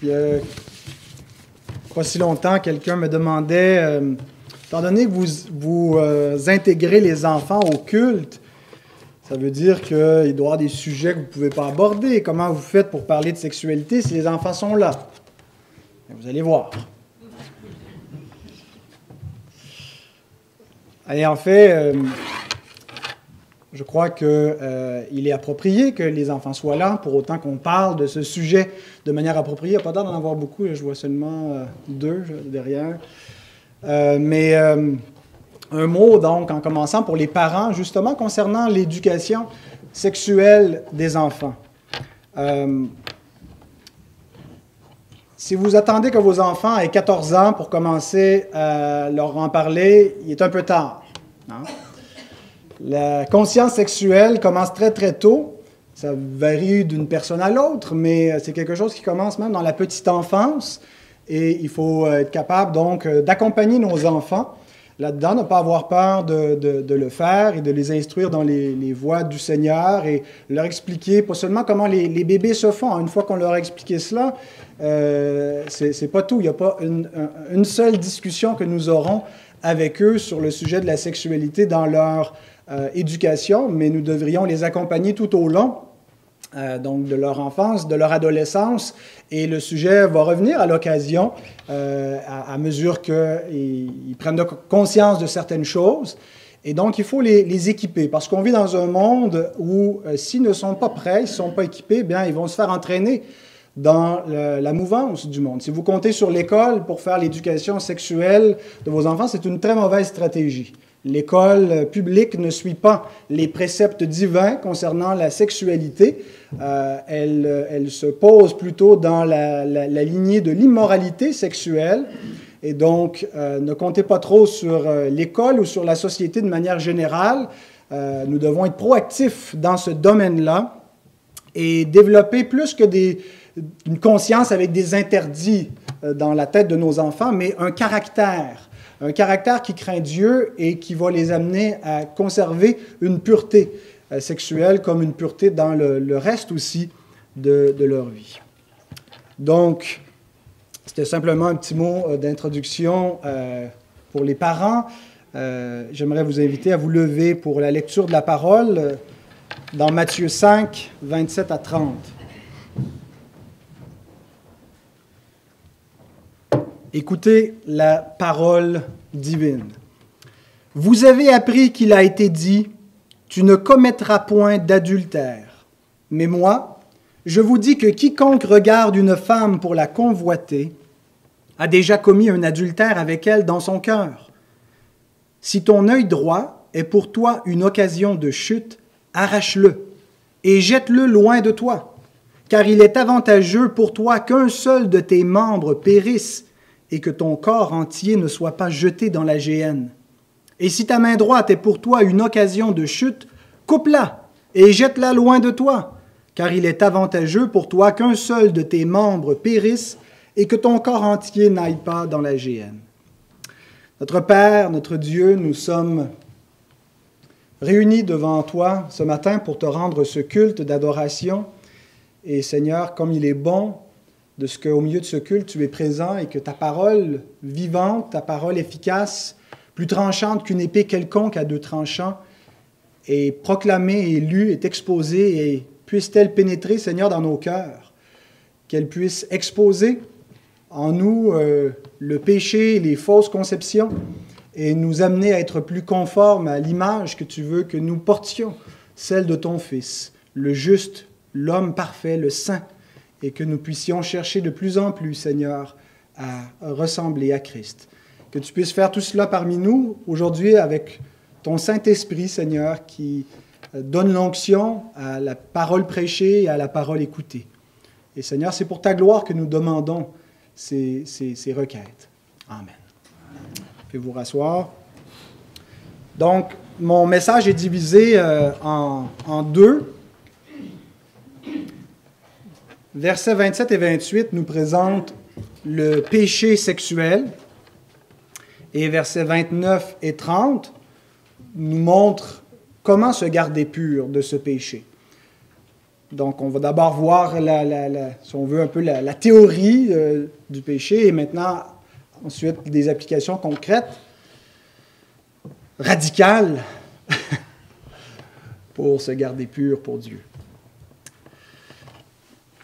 Il y a pas si longtemps, quelqu'un me demandait, étant donné que vous intégrez les enfants au culte, ça veut dire qu'il doit y avoir des sujets que vous ne pouvez pas aborder. Comment vous faites pour parler de sexualité si les enfants sont là? Et vous allez voir. Et en fait, je crois qu'il est approprié que les enfants soient là, pour autant qu'on parle de ce sujet de manière appropriée. Il n'y a pas l'air d'en avoir beaucoup, là, je vois seulement deux derrière. Un mot, donc, en commençant pour les parents, justement, concernant l'éducation sexuelle des enfants. Si vous attendez que vos enfants aient 14 ans pour commencer à leur en parler, il est un peu tard. Hein? La conscience sexuelle commence très, très tôt. Ça varie d'une personne à l'autre, mais c'est quelque chose qui commence même dans la petite enfance. Et il faut être capable, donc, d'accompagner nos enfants là-dedans, ne pas avoir peur de le faire et de les instruire dans les voies du Seigneur et leur expliquer, pas seulement comment les bébés se font. Une fois qu'on leur a expliqué cela, c'est pas tout. Il n'y a pas une seule discussion que nous aurons avec eux sur le sujet de la sexualité dans leur éducation, mais nous devrions les accompagner tout au long, donc de leur enfance, de leur adolescence, et le sujet va revenir à l'occasion à mesure qu'ils prennent conscience de certaines choses. Et donc, il faut les équiper, parce qu'on vit dans un monde où, s'ils ne sont pas prêts, s'ils ne sont pas équipés, bien, ils vont se faire entraîner dans la mouvance du monde. Si vous comptez sur l'école pour faire l'éducation sexuelle de vos enfants, c'est une très mauvaise stratégie. L'école publique ne suit pas les préceptes divins concernant la sexualité. Elle se pose plutôt dans la lignée de l'immoralité sexuelle. Et donc, ne comptez pas trop sur l'école ou sur la société de manière générale. Nous devons être proactifs dans ce domaine-là et développer plus que une conscience avec des interdits dans la tête de nos enfants, mais un caractère qui craint Dieu et qui va les amener à conserver une pureté sexuelle comme une pureté dans le reste aussi de leur vie. Donc, c'était simplement un petit mot d'introduction pour les parents. J'aimerais vous inviter à vous lever pour la lecture de la parole dans Matthieu 5, 27 à 30. Écoutez la parole divine. Vous avez appris qu'il a été dit, « Tu ne commettras point d'adultère. » Mais moi, je vous dis que quiconque regarde une femme pour la convoiter a déjà commis un adultère avec elle dans son cœur. Si ton œil droit est pour toi une occasion de chute, arrache-le et jette-le loin de toi, car il est avantageux pour toi qu'un seul de tes membres périsse et que ton corps entier ne soit pas jeté dans la géhenne. Et si ta main droite est pour toi une occasion de chute, coupe-la et jette-la loin de toi, car il est avantageux pour toi qu'un seul de tes membres périsse et que ton corps entier n'aille pas dans la géhenne. Notre Père, notre Dieu, nous sommes réunis devant toi ce matin pour te rendre ce culte d'adoration. Et Seigneur, comme il est bon de ce qu'au milieu de ce culte, tu es présent et que ta parole vivante, ta parole efficace, plus tranchante qu'une épée quelconque à deux tranchants, est proclamée et lue, est exposée, et puisse-t-elle pénétrer, Seigneur, dans nos cœurs, qu'elle puisse exposer en nous le péché, les fausses conceptions, et nous amener à être plus conformes à l'image que tu veux que nous portions, celle de ton Fils, le juste, l'homme parfait, le saint, et que nous puissions chercher de plus en plus, Seigneur, à ressembler à Christ. Que tu puisses faire tout cela parmi nous aujourd'hui avec ton Saint-Esprit, Seigneur, qui donne l'onction à la parole prêchée et à la parole écoutée. Et Seigneur, c'est pour ta gloire que nous demandons ces requêtes. Amen. Pouvez-vous rasseoir. Donc, mon message est divisé en deux. Versets 27 et 28 nous présentent le péché sexuel et versets 29 et 30 nous montrent comment se garder pur de ce péché. Donc, on va d'abord voir, si on veut, un peu la théorie du péché et maintenant, ensuite, des applications concrètes, radicales, pour se garder pur pour Dieu.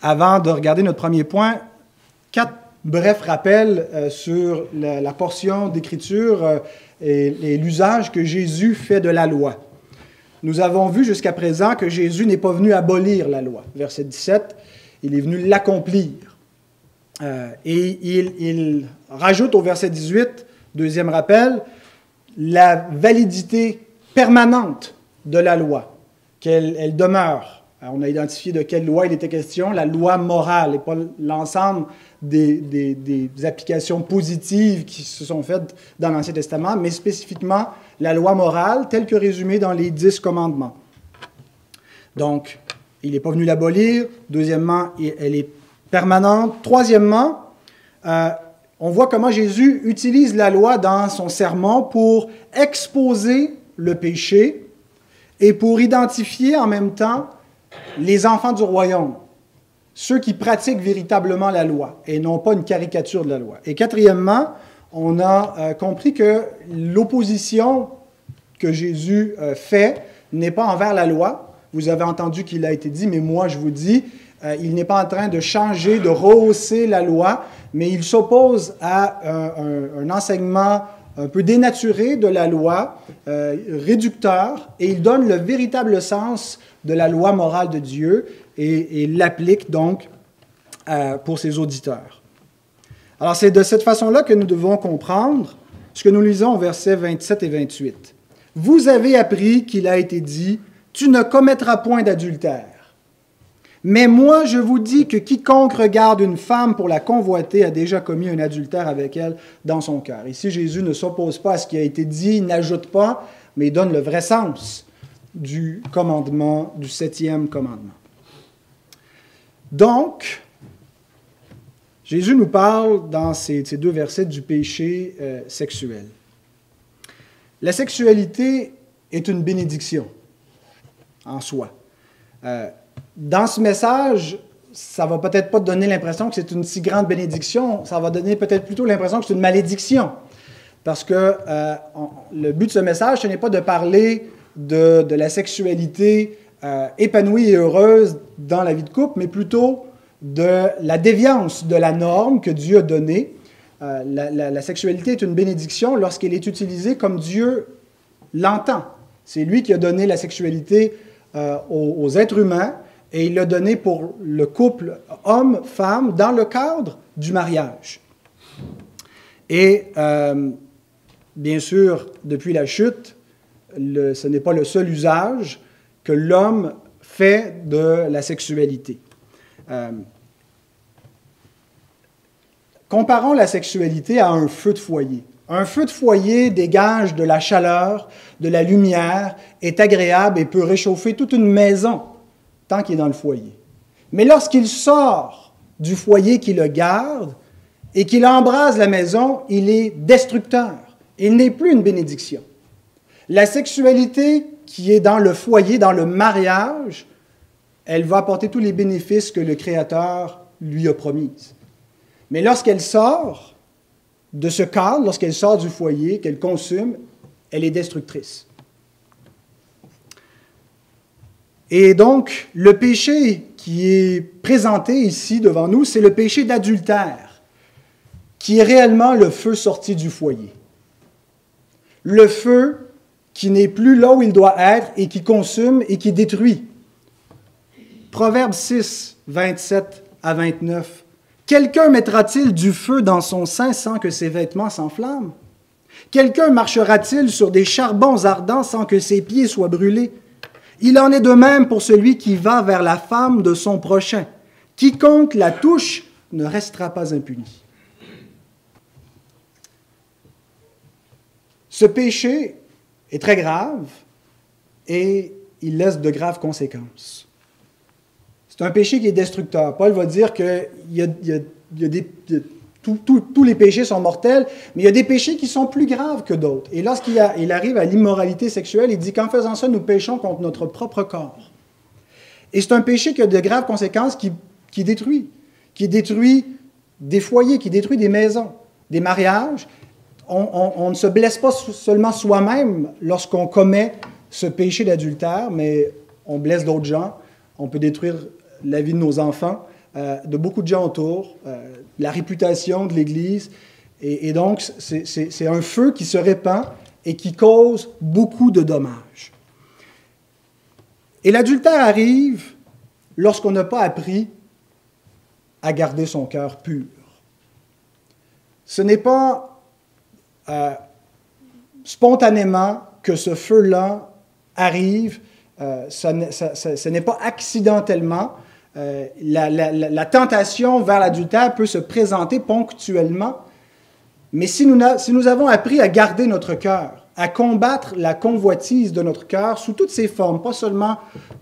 Avant de regarder notre premier point, 4 brefs rappels sur la portion d'Écriture et l'usage que Jésus fait de la loi. Nous avons vu jusqu'à présent que Jésus n'est pas venu abolir la loi. Verset 17, il est venu l'accomplir. Et il rajoute au verset 18, deuxième rappel, la validité permanente de la loi, qu'elle demeure. Alors, on a identifié de quelle loi il était question, la loi morale, et pas l'ensemble des applications positives qui se sont faites dans l'Ancien Testament, mais spécifiquement la loi morale, telle que résumée dans les 10 commandements. Donc, il n'est pas venu l'abolir. Deuxièmement, elle est permanente. Troisièmement, on voit comment Jésus utilise la loi dans son sermon pour exposer le péché et pour identifier en même temps les enfants du royaume, ceux qui pratiquent véritablement la loi et non pas une caricature de la loi. Et quatrièmement, on a compris que l'opposition que Jésus fait n'est pas envers la loi. Vous avez entendu qu'il a été dit, mais moi je vous dis, il n'est pas en train de changer, de rehausser la loi, mais il s'oppose à un enseignement un peu dénaturé de la loi, réducteur, et il donne le véritable sens de la loi morale de Dieu et l'applique donc pour ses auditeurs. Alors c'est de cette façon-là que nous devons comprendre ce que nous lisons au versets 27 et 28. « Vous avez appris qu'il a été dit, tu ne commettras point d'adultère. Mais moi, je vous dis que quiconque regarde une femme pour la convoiter a déjà commis un adultère avec elle dans son cœur. » Ici, Jésus ne s'oppose pas à ce qui a été dit, il n'ajoute pas, mais il donne le vrai sens du commandement, du 7e commandement. Donc, Jésus nous parle dans ces 2 versets du péché sexuel. La sexualité est une bénédiction en soi. Dans ce message, ça ne va peut-être pas te donner l'impression que c'est une si grande bénédiction, ça va donner peut-être plutôt l'impression que c'est une malédiction. Parce que le but de ce message, ce n'est pas de parler de la sexualité épanouie et heureuse dans la vie de couple, mais plutôt de la déviance de la norme que Dieu a donnée. La sexualité est une bénédiction lorsqu'elle est utilisée comme Dieu l'entend. C'est lui qui a donné la sexualité aux êtres humains et il l'a donné pour le couple homme-femme dans le cadre du mariage. Et bien sûr, depuis la chute, ce n'est pas le seul usage que l'homme fait de la sexualité. Comparons la sexualité à un feu de foyer. Un feu de foyer dégage de la chaleur, de la lumière, est agréable et peut réchauffer toute une maison tant qu'il est dans le foyer. Mais lorsqu'il sort du foyer qui le garde et qu'il embrase la maison, il est destructeur. Il n'est plus une bénédiction. La sexualité qui est dans le foyer, dans le mariage, elle va apporter tous les bénéfices que le Créateur lui a promis. Mais lorsqu'elle sort de ce cadre, lorsqu'elle sort du foyer, qu'elle consomme, elle est destructrice. Et donc, le péché qui est présenté ici devant nous, c'est le péché d'adultère, qui est réellement le feu sorti du foyer. Le feu qui n'est plus là où il doit être et qui consume et qui détruit. Proverbe 6, 27 à 29. « Quelqu'un mettra-t-il du feu dans son sein sans que ses vêtements s'enflamment? Quelqu'un marchera-t-il sur des charbons ardents sans que ses pieds soient brûlés? Il en est de même pour celui qui va vers la femme de son prochain. Quiconque la touche ne restera pas impuni. » Ce péché est très grave et il laisse de graves conséquences. C'est un péché qui est destructeur. Paul va dire que tous les péchés sont mortels, mais il y a des péchés qui sont plus graves que d'autres. Et lorsqu'il arrive à l'immoralité sexuelle, il dit qu'en faisant ça, nous péchons contre notre propre corps. Et c'est un péché qui a de graves conséquences qui détruit des foyers, qui détruit des maisons, des mariages. On ne se blesse pas seulement soi-même lorsqu'on commet ce péché d'adultère, mais on blesse d'autres gens. On peut détruire la vie de nos enfants, de beaucoup de gens autour, la réputation de l'Église. Et donc, c'est un feu qui se répand et qui cause beaucoup de dommages. Et l'adultère arrive lorsqu'on n'a pas appris à garder son cœur pur. Ce n'est pas spontanément que ce feu-là arrive, ce n'est pas accidentellement. La tentation vers l'adultère peut se présenter ponctuellement, mais si nous avons appris à garder notre cœur, à combattre la convoitise de notre cœur sous toutes ses formes, pas seulement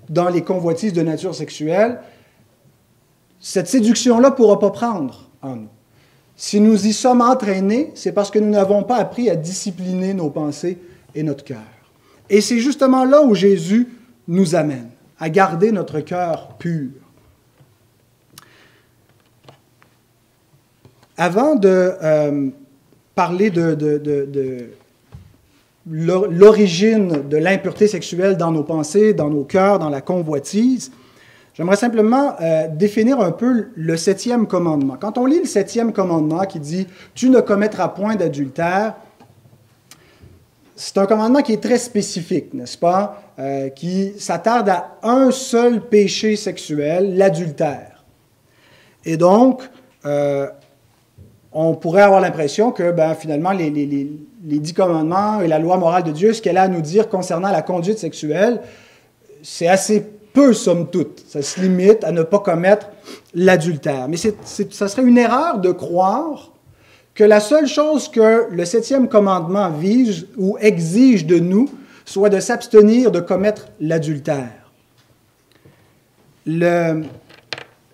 dans les convoitises de nature sexuelle, cette séduction-là ne pourra pas prendre en nous. Si nous y sommes entraînés, c'est parce que nous n'avons pas appris à discipliner nos pensées et notre cœur. Et c'est justement là où Jésus nous amène, à garder notre cœur pur. Avant de parler de l'origine de l'impureté sexuelle dans nos pensées, dans nos cœurs, dans la convoitise, j'aimerais simplement définir un peu le 7e commandement. Quand on lit le 7e commandement qui dit « Tu ne commettras point d'adultère », c'est un commandement qui est très spécifique, n'est-ce pas? Qui s'attarde à un seul péché sexuel, l'adultère. Et donc, on pourrait avoir l'impression que finalement, les 10 commandements et la loi morale de Dieu, ce qu'elle a à nous dire concernant la conduite sexuelle, c'est assez peu, somme toute. Ça se limite à ne pas commettre l'adultère. Mais ça serait une erreur de croire que la seule chose que le 7e commandement vise ou exige de nous soit de s'abstenir de commettre l'adultère. Le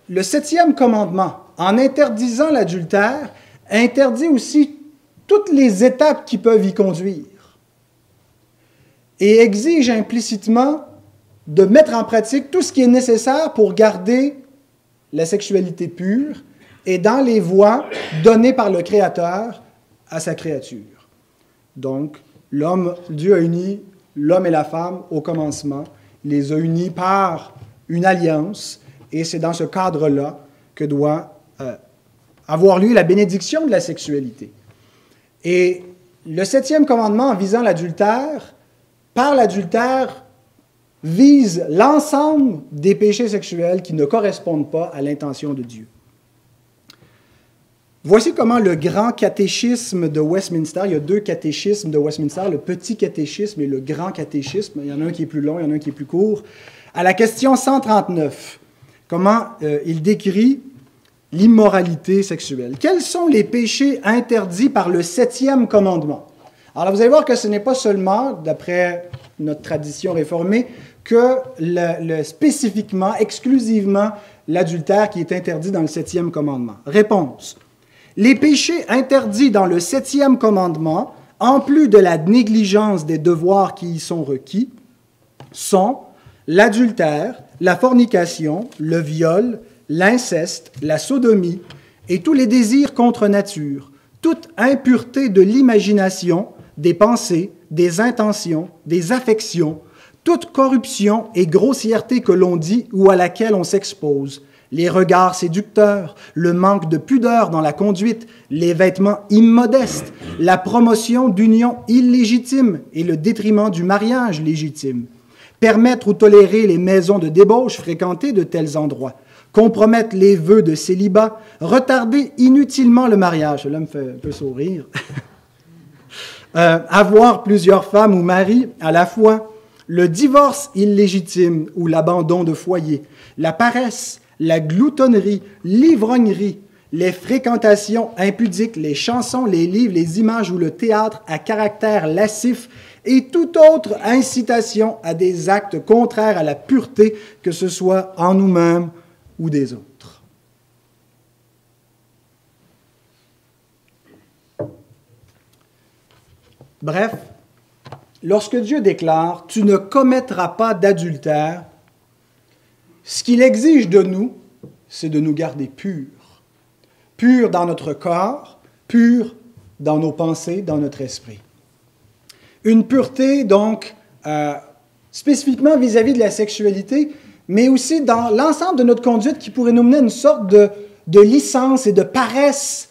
7e commandement, en interdisant l'adultère, interdit aussi toutes les étapes qui peuvent y conduire et exige implicitement de mettre en pratique tout ce qui est nécessaire pour garder la sexualité pure et dans les voies données par le Créateur à sa créature. Donc, Dieu a uni l'homme et la femme au commencement, les a unis par une alliance, et c'est dans ce cadre-là que doit avoir lieu la bénédiction de la sexualité. Et le 7e commandement en visant l'adultère, par l'adultère, vise l'ensemble des péchés sexuels qui ne correspondent pas à l'intention de Dieu. Voici comment le grand catéchisme de Westminster, il y a 2 catéchismes de Westminster, le petit catéchisme et le grand catéchisme, il y en a un qui est plus long, il y en a un qui est plus court, à la question 139, comment il décrit l'immoralité sexuelle. Quels sont les péchés interdits par le 7e commandement? Alors là, vous allez voir que ce n'est pas seulement, d'après notre tradition réformée, que spécifiquement, exclusivement, l'adultère qui est interdit dans le 7e commandement. Réponse. Les péchés interdits dans le 7e commandement, en plus de la négligence des devoirs qui y sont requis, sont l'adultère, la fornication, le viol, l'inceste, la sodomie et tous les désirs contre nature, toute impureté de l'imagination, des pensées, des intentions, des affections, toute corruption et grossièreté que l'on dit ou à laquelle on s'expose, les regards séducteurs, le manque de pudeur dans la conduite, les vêtements immodestes, la promotion d'unions illégitimes et le détriment du mariage légitime, permettre ou tolérer les maisons de débauche fréquentées de tels endroits, compromettre les vœux de célibat, retarder inutilement le mariage, cela me fait un peu sourire, avoir plusieurs femmes ou maris à la fois, le divorce illégitime ou l'abandon de foyer, la paresse, la gloutonnerie, l'ivrognerie, les fréquentations impudiques, les chansons, les livres, les images ou le théâtre à caractère lascif et toute autre incitation à des actes contraires à la pureté, que ce soit en nous-mêmes ou des autres. Bref, lorsque Dieu déclare « Tu ne commettras pas d'adultère », Ce qu'il exige de nous, c'est de nous garder purs. Purs dans notre corps, purs dans nos pensées, dans notre esprit. Une pureté, donc, spécifiquement vis-à-vis de la sexualité, mais aussi dans l'ensemble de notre conduite qui pourrait nous mener à une sorte de licence et de paresse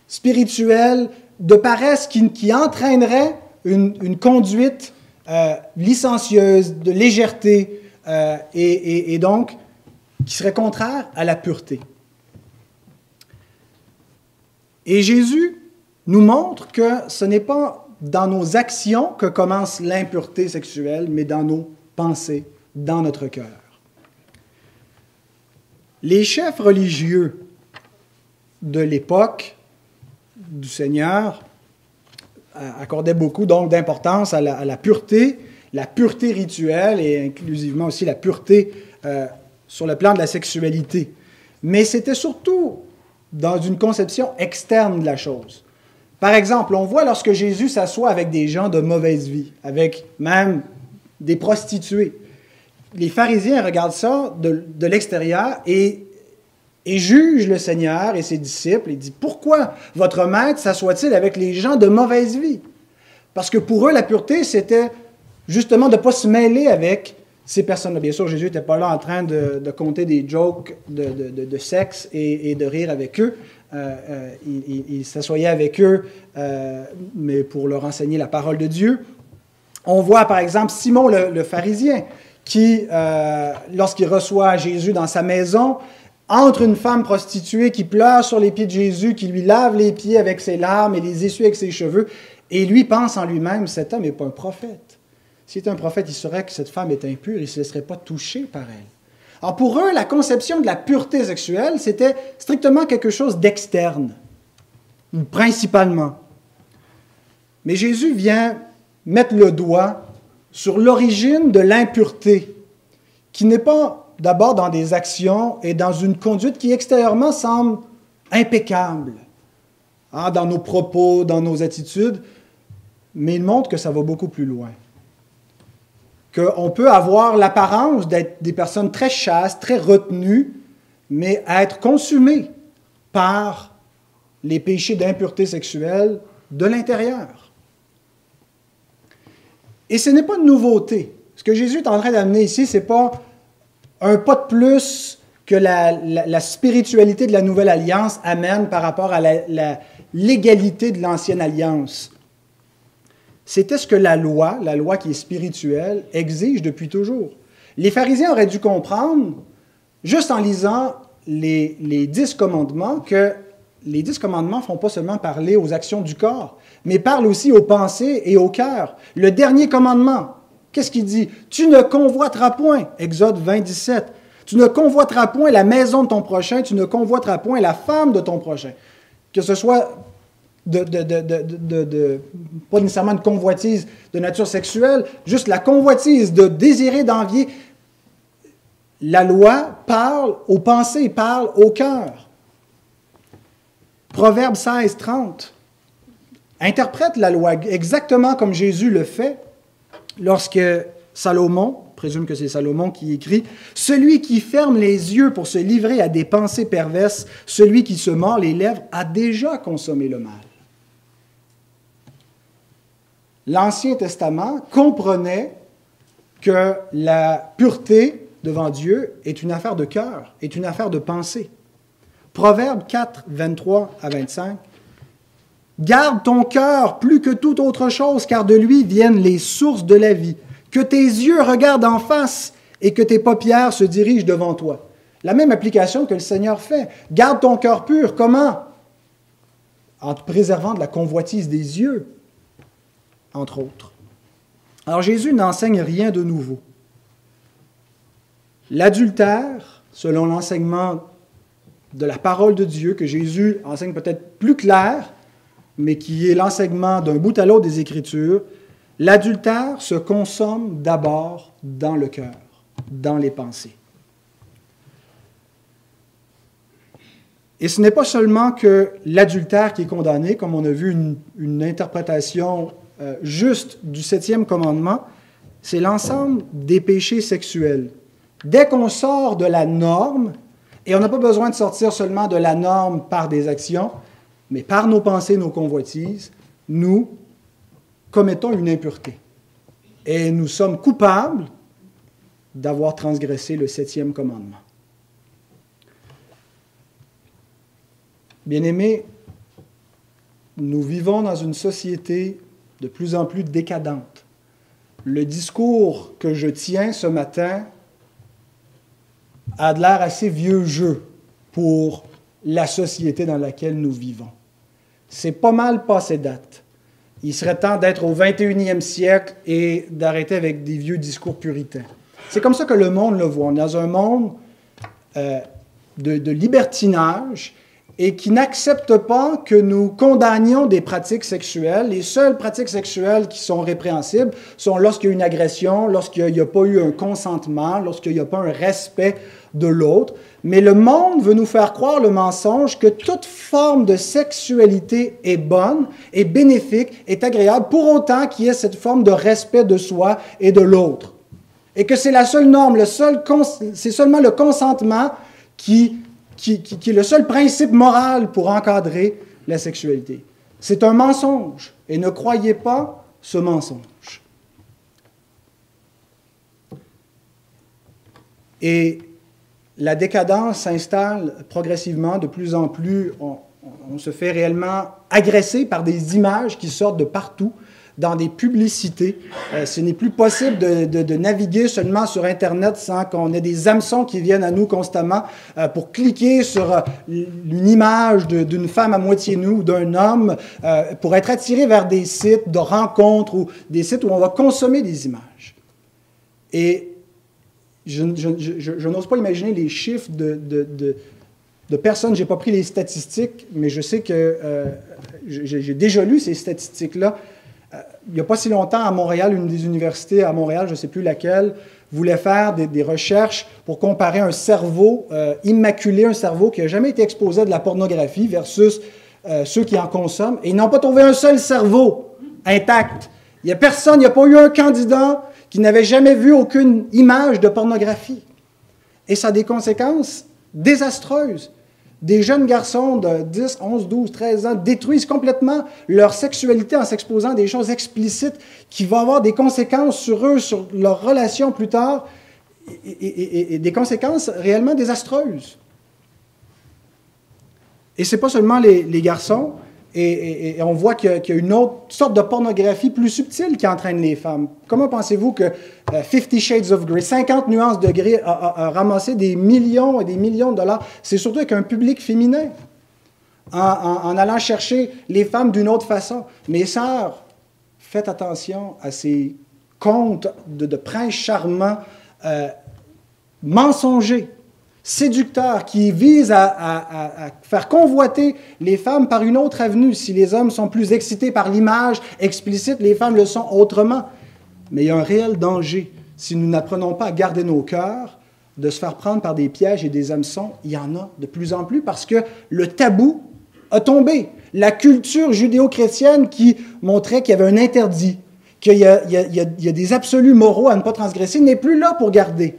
spirituelle, de paresse qui entraînerait une conduite licencieuse, de légèreté, et donc qui serait contraire à la pureté. Et Jésus nous montre que ce n'est pas dans nos actions que commence l'impureté sexuelle, mais dans nos pensées, dans notre cœur. Les chefs religieux de l'époque du Seigneur accordaient beaucoup donc d'importance à la pureté rituelle et inclusivement aussi la pureté sur le plan de la sexualité. Mais c'était surtout dans une conception externe de la chose. Par exemple, on voit lorsque Jésus s'assoit avec des gens de mauvaise vie, avec même des prostituées. Les pharisiens regardent ça de l'extérieur et jugent le Seigneur et ses disciples et disent « Pourquoi votre maître s'assoit-il avec les gens de mauvaise vie? » Parce que pour eux, la pureté, c'était justement de ne pas se mêler avec ces personnes-là. Bien sûr, Jésus n'était pas là en train de compter des jokes de sexe et de rire avec eux. Il s'assoyait avec eux, mais pour leur enseigner la parole de Dieu. On voit par exemple Simon le pharisien qui, lorsqu'il reçoit Jésus dans sa maison, entre une femme prostituée qui pleure sur les pieds de Jésus, qui lui lave les pieds avec ses larmes et les essuie avec ses cheveux, et lui pense en lui-même, cet homme n'est pas un prophète. S'il était un prophète, il saurait que cette femme est impure, il ne se laisserait pas toucher par elle. Alors pour eux, la conception de la pureté sexuelle, c'était strictement quelque chose d'externe, principalement. Mais Jésus vient mettre le doigt sur l'origine de l'impureté, qui n'est pas d'abord dans des actions et dans une conduite qui extérieurement semble impeccable, dans nos propos, dans nos attitudes, mais il montre que ça va beaucoup plus loin. Qu'on peut avoir l'apparence d'être des personnes très chastes, très retenues, mais être consumées par les péchés d'impureté sexuelle de l'intérieur. Et ce n'est pas une nouveauté. Ce que Jésus est en train d'amener ici, ce n'est pas un pas de plus que la spiritualité de la Nouvelle Alliance amène par rapport à la légalité de l'Ancienne Alliance. C'était ce que la loi qui est spirituelle, exige depuis toujours. Les pharisiens auraient dû comprendre, juste en lisant les 10 commandements, que les 10 commandements ne font pas seulement parler aux actions du corps, mais parlent aussi aux pensées et au cœur. Le dernier commandement, qu'est-ce qu'il dit? « Tu ne convoiteras point », Exode 20, 17. « Tu ne convoiteras point la maison de ton prochain, tu ne convoiteras point la femme de ton prochain. » Que ce soit pas nécessairement une convoitise de nature sexuelle, juste la convoitise de désirer, d'envier. La loi parle aux pensées, parle au cœur. Proverbe 16, 30 interprète la loi exactement comme Jésus le fait lorsque Salomon, je présume que c'est Salomon qui écrit, « Celui qui ferme les yeux pour se livrer à des pensées perverses, celui qui se mord les lèvres a déjà consommé le mal. » L'Ancien Testament comprenait que la pureté devant Dieu est une affaire de cœur, est une affaire de pensée. Proverbe 4, 23 à 25. « Garde ton cœur plus que toute autre chose, car de lui viennent les sources de la vie. Que tes yeux regardent en face et que tes paupières se dirigent devant toi. » La même application que le Seigneur fait. Garde ton cœur pur. Comment? En te préservant de la convoitise des yeux, entre autres. Alors Jésus n'enseigne rien de nouveau. L'adultère, selon l'enseignement de la parole de Dieu, que Jésus enseigne peut-être plus clair, mais qui est l'enseignement d'un bout à l'autre des Écritures, l'adultère se consomme d'abord dans le cœur, dans les pensées. Et ce n'est pas seulement que l'adultère qui est condamné, comme on a vu une interprétation juste du 7e commandement, c'est l'ensemble des péchés sexuels, Dès qu'on sort de la norme, et on n'a pas besoin de sortir seulement de la norme par des actions, mais par nos pensées, nos convoitises, nous commettons une impureté. Et nous sommes coupables d'avoir transgressé le 7e commandement. Bien-aimés, nous vivons dans une société de plus en plus décadente. Le discours que je tiens ce matin a de l'air assez vieux jeu pour la société dans laquelle nous vivons. C'est pas mal passé date. Il serait temps d'être au 21e siècle et d'arrêter avec des vieux discours puritains. C'est comme ça que le monde le voit. On est dans un monde de libertinage et qui n'accepte pas que nous condamnions des pratiques sexuelles. Les seules pratiques sexuelles qui sont répréhensibles sont lorsqu'il y a une agression, lorsqu'il n'y a pas eu un consentement, lorsqu'il n'y a pas un respect de l'autre. Mais le monde veut nous faire croire le mensonge que toute forme de sexualité est bonne, est bénéfique, est agréable, pour autant qu'il y ait cette forme de respect de soi et de l'autre. Et que c'est la seule norme, c'est seulement le consentement qui est le seul principe moral pour encadrer la sexualité. C'est un mensonge, et ne croyez pas ce mensonge. Et la décadence s'installe progressivement, de plus en plus, on se fait réellement agresser par des images qui sortent de partout, dans des publicités. Ce n'est plus possible de naviguer seulement sur Internet sans qu'on ait des hameçons qui viennent à nous constamment pour cliquer sur une image d'une femme à moitié nue ou d'un homme, pour être attiré vers des sites de rencontres ou des sites où on va consommer des images. Et je n'ose pas imaginer les chiffres de personnes, je n'ai pas pris les statistiques, mais je sais que j'ai déjà lu ces statistiques-là. Il n'y a pas si longtemps, à Montréal, une des universités à Montréal, je ne sais plus laquelle, voulait faire des recherches pour comparer un cerveau immaculé, un cerveau qui n'a jamais été exposé à de la pornographie versus ceux qui en consomment. Et ils n'ont pas trouvé un seul cerveau intact. Il n'y a personne, il n'y a pas eu un candidat qui n'avait jamais vu aucune image de pornographie. Et ça a des conséquences désastreuses. Des jeunes garçons de 10, 11, 12, 13 ans détruisent complètement leur sexualité en s'exposant à des choses explicites qui vont avoir des conséquences sur eux, sur leurs relations plus tard, et des conséquences réellement désastreuses. Et ce n'est pas seulement les garçons, et on voit qu'il y a une autre sorte de pornographie plus subtile qui entraîne les femmes. Comment pensez-vous que 50 Shades of Grey, 50 nuances de gris, a ramassé des millions et des millions de dollars? C'est surtout avec un public féminin, en allant chercher les femmes d'une autre façon. Mes sœurs, faites attention à ces contes de princes charmants, mensongers, séducteurs, qui visent à faire convoiter les femmes par une autre avenue. Si les hommes sont plus excités par l'image explicite, les femmes le sont autrement. Mais il y a un réel danger, si nous n'apprenons pas à garder nos cœurs, de se faire prendre par des pièges et des hameçons. Il y en a de plus en plus parce que le tabou a tombé. La culture judéo-chrétienne qui montrait qu'il y avait un interdit, qu'il y a des absolus moraux à ne pas transgresser, n'est plus là pour garder.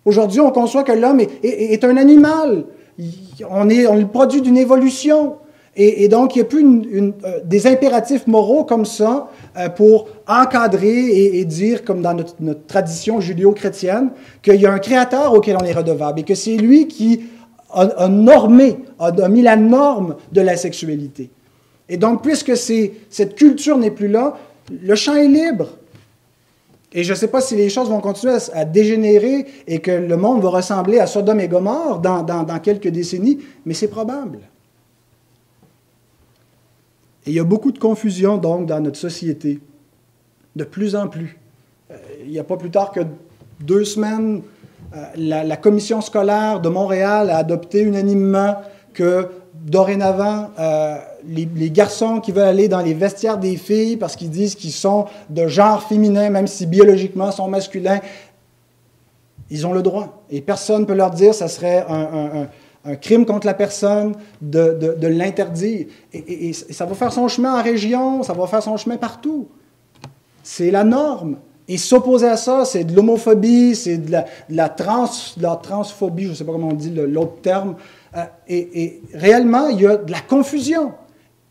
Aujourd'hui, on conçoit que l'homme est un animal. On est le produit d'une évolution. Et donc, il n'y a plus des impératifs moraux comme ça pour encadrer et dire, comme dans notre tradition judéo-chrétienne, qu'il y a un créateur auquel on est redevable et que c'est lui qui a normé, a mis la norme de la sexualité. Et donc, puisque cette culture n'est plus là, le champ est libre. Et je ne sais pas si les choses vont continuer à dégénérer et que le monde va ressembler à Sodome et Gomorrhe dans quelques décennies, mais c'est probable. Et il y a beaucoup de confusion, donc, dans notre société, de plus en plus. Il n'y a pas plus tard que 2 semaines, la commission scolaire de Montréal a adopté unanimement que, dorénavant, les garçons qui veulent aller dans les vestiaires des filles parce qu'ils disent qu'ils sont de genre féminin, même si biologiquement sont masculins, ils ont le droit. Et personne ne peut leur dire que ça serait un crime contre la personne de l'interdire. Et ça va faire son chemin en région, ça va faire son chemin partout. C'est la norme. Et s'opposer à ça, c'est de l'homophobie, c'est de la transphobie, je ne sais pas comment on dit l'autre terme. Et réellement, il y a de la confusion.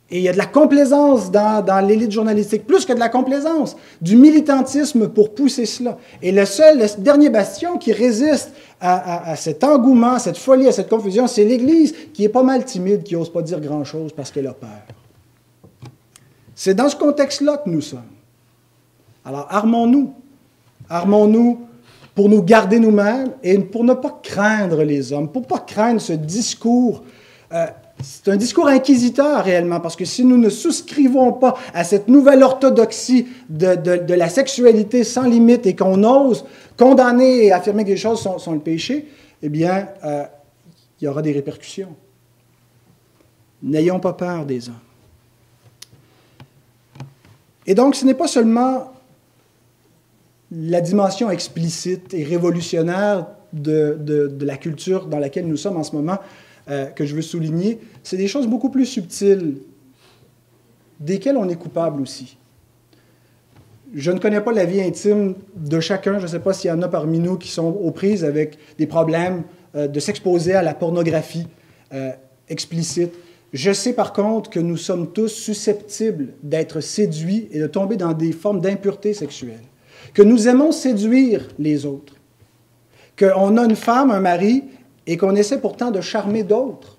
Et il y a de la complaisance dans l'élite journalistique, plus que de la complaisance, du militantisme pour pousser cela. Et le dernier bastion qui résiste à cet engouement, à cette folie, à cette confusion, c'est l'Église qui est pas mal timide, qui n'ose pas dire grand-chose parce qu'elle a peur. C'est dans ce contexte-là que nous sommes. Alors, armons-nous. Armons-nous pour nous garder nous-mêmes et pour ne pas craindre les hommes, pour ne pas craindre ce discours. C'est un discours inquisiteur réellement, parce que si nous ne souscrivons pas à cette nouvelle orthodoxie de la sexualité sans limite et qu'on ose condamner et affirmer que les choses sont le péché, eh bien, il y aura des répercussions. N'ayons pas peur des hommes. Et donc, ce n'est pas seulement la dimension explicite et révolutionnaire de la culture dans laquelle nous sommes en ce moment que je veux souligner, c'est des choses beaucoup plus subtiles, desquelles on est coupable aussi. Je ne connais pas la vie intime de chacun, je ne sais pas s'il y en a parmi nous qui sont aux prises avec des problèmes de s'exposer à la pornographie explicite. Je sais par contre que nous sommes tous susceptibles d'être séduits et de tomber dans des formes d'impureté sexuelle, que nous aimons séduire les autres, qu'on a une femme, un mari, et qu'on essaie pourtant de charmer d'autres,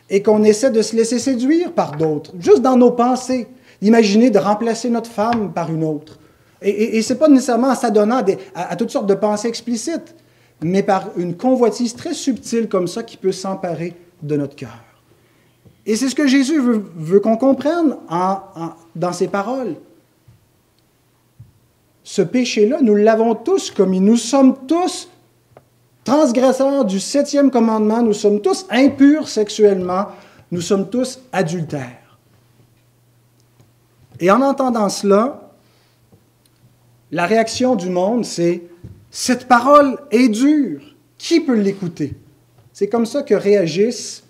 et qu'on essaie de se laisser séduire par d'autres, juste dans nos pensées, d'imaginer de remplacer notre femme par une autre. Et ce n'est pas nécessairement en s'adonnant à toutes sortes de pensées explicites, mais par une convoitise très subtile comme ça qui peut s'emparer de notre cœur. Et c'est ce que Jésus veut qu'on comprenne dans ses paroles. Ce péché-là, nous l'avons tous commis. Nous sommes tous transgresseurs du 7e commandement. Nous sommes tous impurs sexuellement. Nous sommes tous adultères. Et en entendant cela, la réaction du monde, c'est « Cette parole est dure. Qui peut l'écouter? » C'est comme ça que réagissent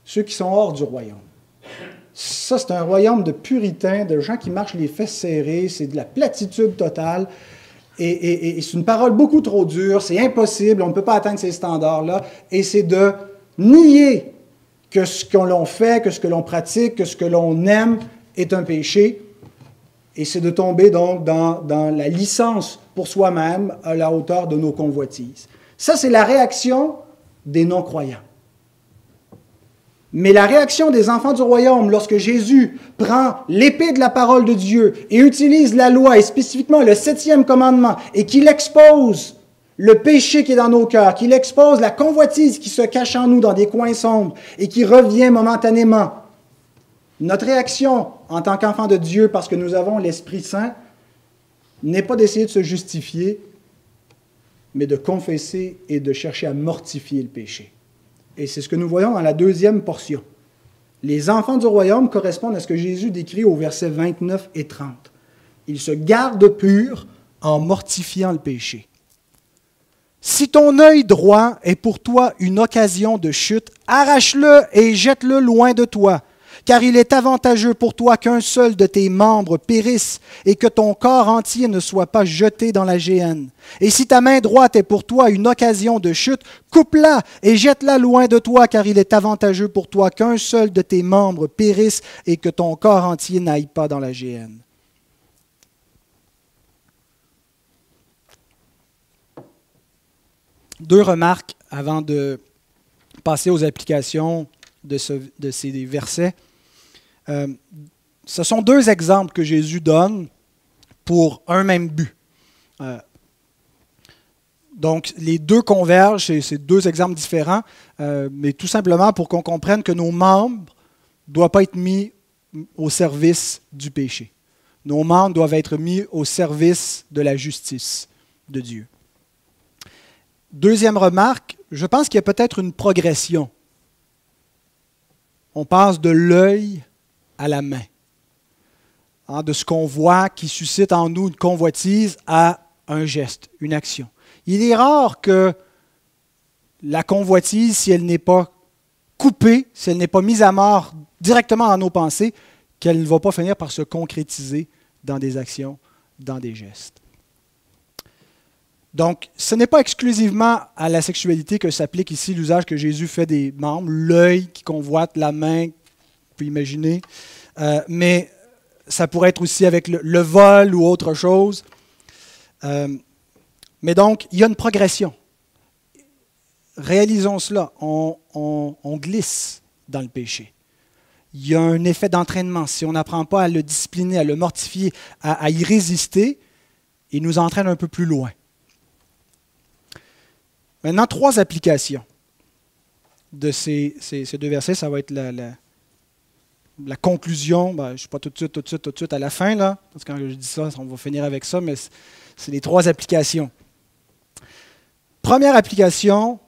ceux qui sont hors du royaume. Ça, c'est un royaume de puritains, de gens qui marchent les fesses serrées, c'est de la platitude totale, et c'est une parole beaucoup trop dure, c'est impossible, on ne peut pas atteindre ces standards-là, et c'est de nier que ce que l'on fait, que ce que l'on pratique, que ce que l'on aime est un péché, et c'est de tomber donc dans la licence pour soi-même à la hauteur de nos convoitises. Ça, c'est la réaction des non-croyants. Mais la réaction des enfants du royaume, lorsque Jésus prend l'épée de la parole de Dieu et utilise la loi, et spécifiquement le 7e commandement, et qu'il expose le péché qui est dans nos cœurs, qu'il expose la convoitise qui se cache en nous dans des coins sombres et qui revient momentanément, notre réaction en tant qu'enfants de Dieu, parce que nous avons l'Esprit Saint, n'est pas d'essayer de se justifier, mais de confesser et de chercher à mortifier le péché. Et c'est ce que nous voyons dans la deuxième portion. Les enfants du royaume correspondent à ce que Jésus décrit au versets 29 et 30. Ils se gardent purs en mortifiant le péché. Si ton œil droit est pour toi une occasion de chute, arrache-le et jette-le loin de toi, car il est avantageux pour toi qu'un seul de tes membres périsse et que ton corps entier ne soit pas jeté dans la géhenne. Et si ta main droite est pour toi une occasion de chute, coupe-la et jette-la loin de toi, car il est avantageux pour toi qu'un seul de tes membres périsse et que ton corps entier n'aille pas dans la géhenne. Deux remarques avant de passer aux applications de ces versets. Ce sont deux exemples que Jésus donne pour un même but. Donc, les deux convergent, c'est deux exemples différents, mais tout simplement pour qu'on comprenne que nos membres ne doivent pas être mis au service du péché. Nos membres doivent être mis au service de la justice de Dieu. Deuxième remarque, je pense qu'il y a peut-être une progression. On passe de l'œil à la main, de ce qu'on voit qui suscite en nous une convoitise à un geste, une action. Il est rare que la convoitise, si elle n'est pas coupée, si elle n'est pas mise à mort directement dans nos pensées, qu'elle ne va pas finir par se concrétiser dans des actions, dans des gestes. Donc, ce n'est pas exclusivement à la sexualité que s'applique ici l'usage que Jésus fait des membres, l'œil qui convoite, la main, on peut imaginer, mais ça pourrait être aussi avec le vol ou autre chose. Mais donc, il y a une progression. Réalisons cela, on glisse dans le péché. Il y a un effet d'entraînement. Si on n'apprend pas à le discipliner, à le mortifier, à y résister, il nous entraîne un peu plus loin. Maintenant, 3 applications de ces 2 versets. Ça va être la conclusion. Ben, je ne suis pas tout de suite à la fin, là, parce que quand je dis ça, on va finir avec ça, mais c'est les 3 applications. Première application,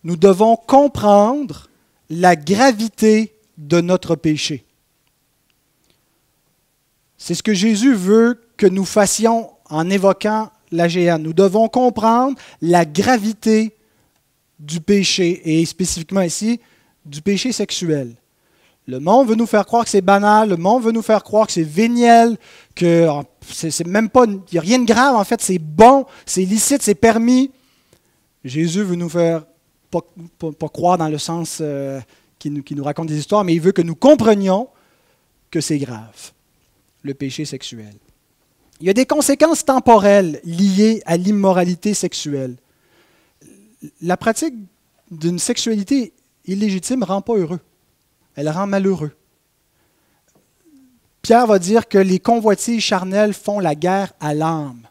nous devons comprendre la gravité de notre péché. C'est ce que Jésus veut que nous fassions en évoquant l'AGN. Nous devons comprendre la gravité du péché, et spécifiquement ici, du péché sexuel. Le monde veut nous faire croire que c'est banal, le monde veut nous faire croire que c'est véniel, que c'est même pas, il n'y a rien de grave, en fait, c'est bon, c'est licite, c'est permis. Jésus veut nous faire pas croire dans le sens qui nous raconte des histoires, mais il veut que nous comprenions que c'est grave, le péché sexuel. Il y a des conséquences temporelles liées à l'immoralité sexuelle. La pratique d'une sexualité illégitime ne rend pas heureux. Elle rend malheureux. Pierre va dire que les convoitises charnelles font la guerre à l'âme.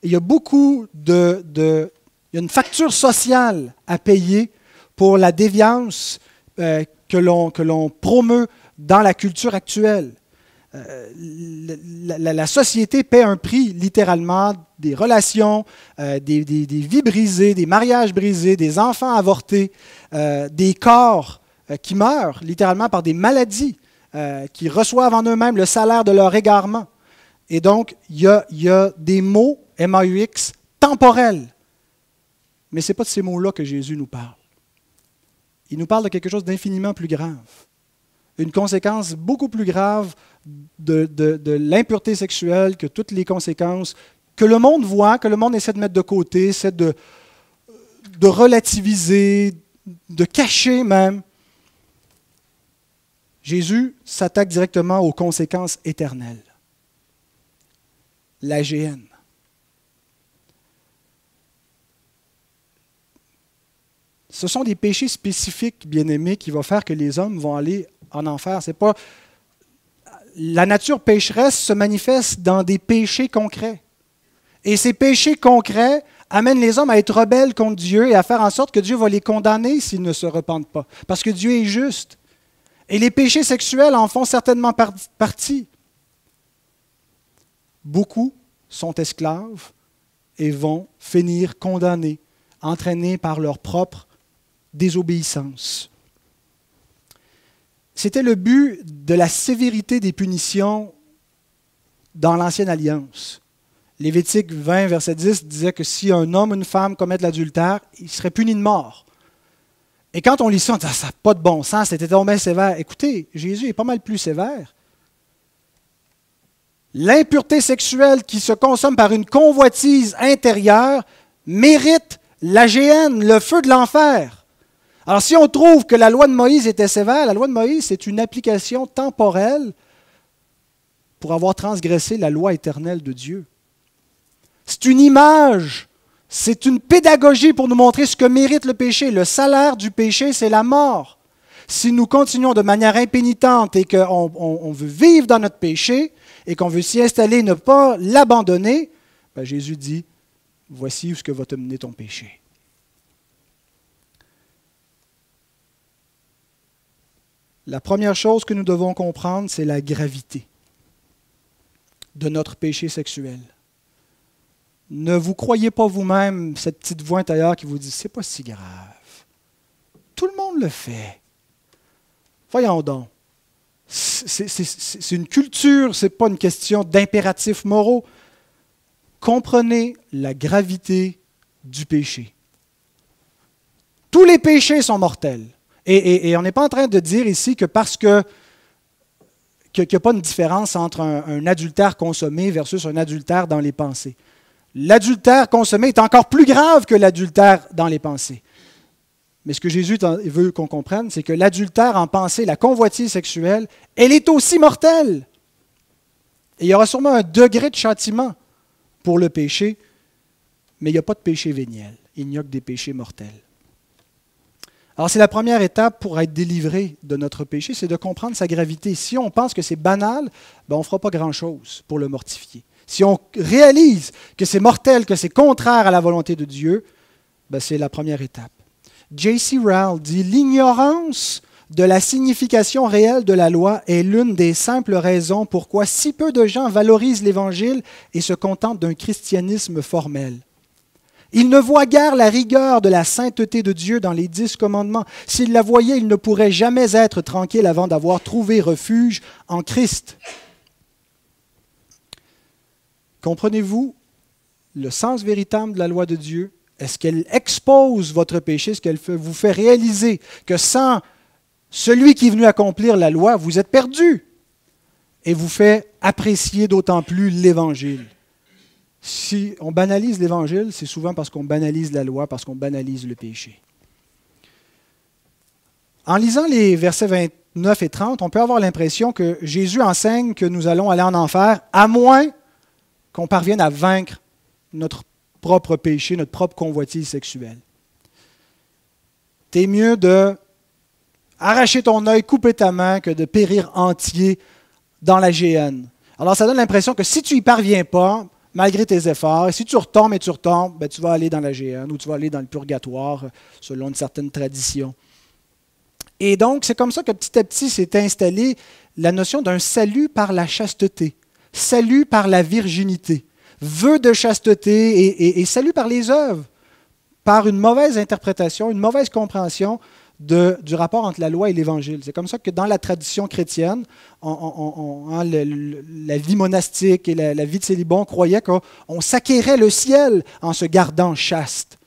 Il y a beaucoup il y a une facture sociale à payer pour la déviance que l'on promeut dans la culture actuelle. La société paie un prix, littéralement, des relations, des vies brisées, des mariages brisés, des enfants avortés, des corps qui meurent, littéralement, par des maladies, qui reçoivent en eux-mêmes le salaire de leur égarement. Et donc, il y a des mots, M-A-U-X, temporels. Mais ce n'est pas de ces mots-là que Jésus nous parle. Il nous parle de quelque chose d'infiniment plus grave. Une conséquence beaucoup plus grave de l'impureté sexuelle que toutes les conséquences que le monde voit, que le monde essaie de mettre de côté, essaie de relativiser, de cacher même. Jésus s'attaque directement aux conséquences éternelles. L'AGN. Ce sont des péchés spécifiques, bien-aimés, qui vont faire que les hommes vont aller en enfer. C'est pas... La nature pécheresse se manifeste dans des péchés concrets. Et ces péchés concrets amènent les hommes à être rebelles contre Dieu et à faire en sorte que Dieu va les condamner s'ils ne se repentent pas. Parce que Dieu est juste. Et les péchés sexuels en font certainement partie. Beaucoup sont esclaves et vont finir condamnés, entraînés par leur propre désobéissance. C'était le but de la sévérité des punitions dans l'Ancienne Alliance. Lévitique 20, verset 10 disait que si un homme ou une femme commettent l'adultère, il serait puni de mort. Et quand on lit ça, on dit « ça n'a pas de bon sens, c'était tellement sévère ». Écoutez, Jésus est pas mal plus sévère. L'impureté sexuelle qui se consomme par une convoitise intérieure mérite l'AGN, le feu de l'enfer. Alors, si on trouve que la loi de Moïse était sévère, la loi de Moïse, c'est une application temporelle pour avoir transgressé la loi éternelle de Dieu. C'est une image, c'est une pédagogie pour nous montrer ce que mérite le péché. Le salaire du péché, c'est la mort. Si nous continuons de manière impénitente et qu'on veut vivre dans notre péché et qu'on veut s'y installer et ne pas l'abandonner, ben Jésus dit, voici où ce que va te mener ton péché. La première chose que nous devons comprendre, c'est la gravité de notre péché sexuel. Ne vous croyez pas vous-même cette petite voix intérieure qui vous dit « c'est pas si grave ». Tout le monde le fait. Voyons donc. C'est une culture, ce n'est pas une question d'impératifs moraux. Comprenez la gravité du péché. Tous les péchés sont mortels. Et on n'est pas en train de dire ici que parce qu'il n'y a pas une différence entre un adultère consommé versus un adultère dans les pensées. L'adultère consommé est encore plus grave que l'adultère dans les pensées. Mais ce que Jésus veut qu'on comprenne, c'est que l'adultère en pensée, la convoitise sexuelle, elle est aussi mortelle. Et il y aura sûrement un degré de châtiment pour le péché, mais il n'y a pas de péché véniel. Il n'y a que des péchés mortels. Alors c'est la première étape pour être délivré de notre péché, c'est de comprendre sa gravité. Si on pense que c'est banal, on ne fera pas grand-chose pour le mortifier. Si on réalise que c'est mortel, que c'est contraire à la volonté de Dieu, c'est la première étape. J.C. Ryle dit « L'ignorance de la signification réelle de la loi est l'une des simples raisons pourquoi si peu de gens valorisent l'Évangile et se contentent d'un christianisme formel. Ils ne voient guère la rigueur de la sainteté de Dieu dans les 10 commandements. S'ils la voyaient, ils ne pourraient jamais être tranquilles avant d'avoir trouvé refuge en Christ. » Comprenez-vous le sens véritable de la loi de Dieu? Est-ce qu'elle expose votre péché? Est-ce qu'elle vous fait réaliser que sans celui qui est venu accomplir la loi, vous êtes perdu? Et vous fait apprécier d'autant plus l'Évangile. Si on banalise l'Évangile, c'est souvent parce qu'on banalise la loi, parce qu'on banalise le péché. En lisant les versets 29 et 30, on peut avoir l'impression que Jésus enseigne que nous allons aller en enfer, à moins qu'on parvienne à vaincre notre propre péché, notre propre convoitise sexuelle. T'es mieux de arracher ton œil, couper ta main, que de périr entier dans la géhenne. Alors ça donne l'impression que si tu n'y parviens pas, malgré tes efforts, et si tu retombes, tu vas aller dans la géhenne ou tu vas aller dans le purgatoire, selon une certaine tradition. Et donc, c'est comme ça que petit à petit s'est installée la notion d'un salut par la chasteté, salut par la virginité, vœu de chasteté et salut par les œuvres, par une mauvaise interprétation, une mauvaise compréhension du rapport entre la loi et l'Évangile. C'est comme ça que dans la tradition chrétienne, la vie monastique et la vie de célibat, on croyait qu'on s'acquérait le ciel en se gardant chaste.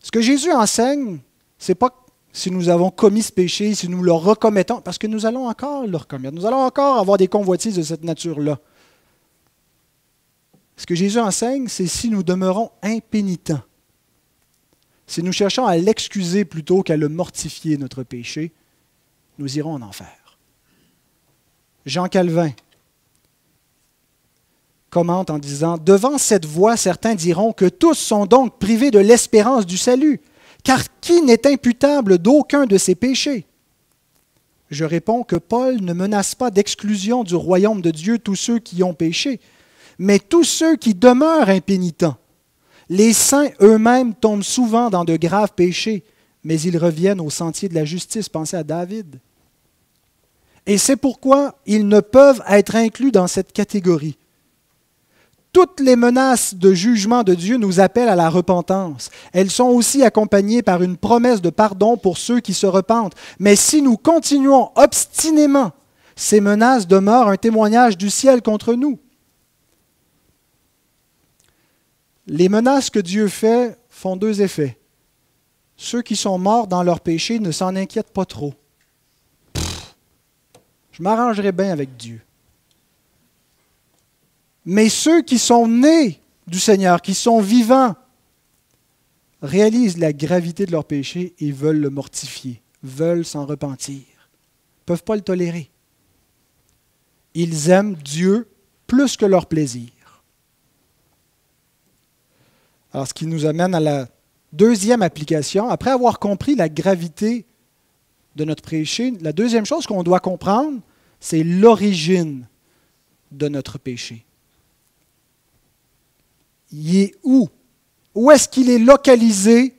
Ce que Jésus enseigne, ce n'est pas si nous avons commis ce péché, si nous le recommettons, parce que nous allons encore le recommettre. Nous allons encore avoir des convoitises de cette nature-là. Ce que Jésus enseigne, c'est si nous demeurons impénitents. Si nous cherchons à l'excuser plutôt qu'à le mortifier, notre péché, nous irons en enfer. Jean Calvin commente en disant « Devant cette voix, certains diront que tous sont donc privés de l'espérance du salut, car qui n'est imputable d'aucun de ses péchés? » Je réponds que Paul ne menace pas d'exclusion du royaume de Dieu tous ceux qui ont péché, mais tous ceux qui demeurent impénitents. Les saints eux-mêmes tombent souvent dans de graves péchés, mais ils reviennent au sentier de la justice. Pensez à David. Et c'est pourquoi ils ne peuvent être inclus dans cette catégorie. Toutes les menaces de jugement de Dieu nous appellent à la repentance. Elles sont aussi accompagnées par une promesse de pardon pour ceux qui se repentent. Mais si nous continuons obstinément, ces menaces demeurent un témoignage du ciel contre nous. Les menaces que Dieu fait font 2 effets. Ceux qui sont morts dans leur péché ne s'en inquiètent pas trop. Je m'arrangerai bien avec Dieu. Mais ceux qui sont nés du Seigneur, qui sont vivants, réalisent la gravité de leur péché et veulent le mortifier, veulent s'en repentir, ne peuvent pas le tolérer. Ils aiment Dieu plus que leur plaisir. Alors, ce qui nous amène à la deuxième application. Après avoir compris la gravité de notre péché, la deuxième chose qu'on doit comprendre, c'est l'origine de notre péché. Il est où? Où est-ce qu'il est localisé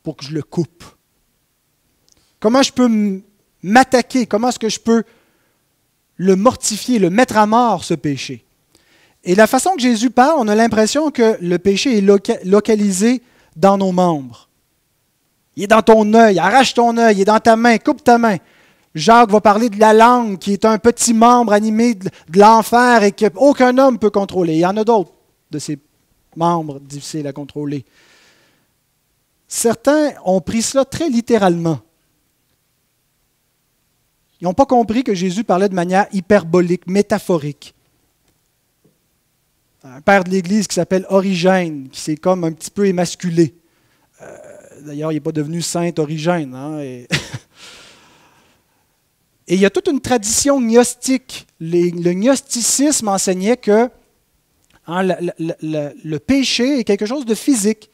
pour que je le coupe? Comment je peux m'attaquer? Comment est-ce que je peux le mortifier, le mettre à mort, ce péché? Et la façon que Jésus parle, on a l'impression que le péché est localisé dans nos membres. Il est dans ton œil, arrache ton œil, il est dans ta main, coupe ta main. Jacques va parler de la langue, qui est un petit membre animé de l'enfer et qu'aucun homme ne peut contrôler. Il y en a d'autres de ces membres difficiles à contrôler. Certains ont pris cela très littéralement. Ils n'ont pas compris que Jésus parlait de manière hyperbolique, métaphorique. un père de l'Église qui s'appelle Origène, qui s'est comme un petit peu émasculé. D'ailleurs, il n'est pas devenu saint Origène. Hein, et il y a toute une tradition gnostique. Le gnosticisme enseignait que le péché est quelque chose de physique,